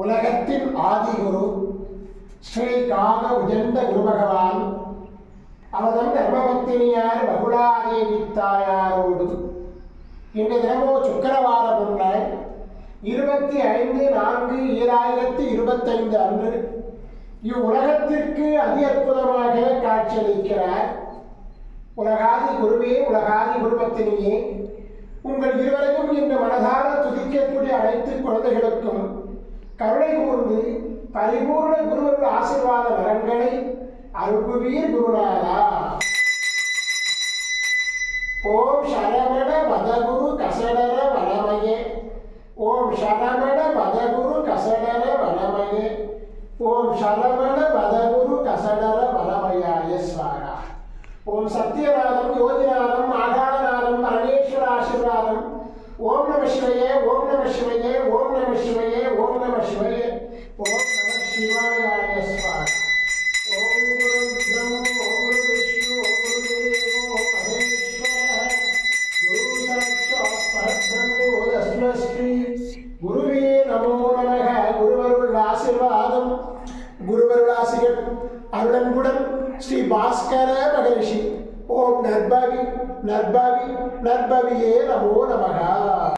உலகத்தின் ஆதிகுரு ஸ்ரீ காக உஜந்த குரு பகவான் அவதம் தர்மபத்தினியார் பகுலாதேவி தாயாரோடு இன்று தினமோ சுக்கரவாரம் முன்னாள் 25/4/2025 அன்று இவ்வுலகத்திற்கு அதி அற்புதமாக காட்சியளிக்கிறார். உலகாதி குருவே, உலகாதி குருபத்தினியே, உங்கள் இருவரையும் இன்று மனதார துதிக்கக்கூடிய அனைத்து குழந்தைகளுக்கும் கருணை கூர்ந்து பரிபூர்ண குருவருள் ஆசீர்வாத வரங்களை அருள்புவீர் குருநாதா. ஓம் சரவண மதகுரு கசடர வனமயே, ஓம் சரவண மதகுரு கசடர வனமயே, ஓம் சரவண மதகுரு கசடர வனமயாய ஸ்வாகா. ஓம் சத்யநாதம், யோகிநாதம், ஆகாரநாதம், பரமேஸ்வர ஆசீர்வாதம். ஓம் நம சிவயே, ஓம் நம சிவயே, ஓம் நம சிவயே, ஓம் நம சிவயே, ஓம் நம சிவாய ஸ்வாகா. ஓம் குரு பிரம்ம, ஓம் குரு விஷ்ணு, ஓம் குரு தேவோ மகேஸ்வர, குரு சாட்சாத் பரபிரம்மோ தஸ்மை ஸ்ரீ குருவே நமோ நமக. குருவருள் ஆசீர்வாதம், குருவருள் ஆசிரியர் அருளன்புடன் ஸ்ரீ பாஸ்கர மகரிஷி. ஓம் நற்பவி நற்பவி நற்பவியே நமோ நமக.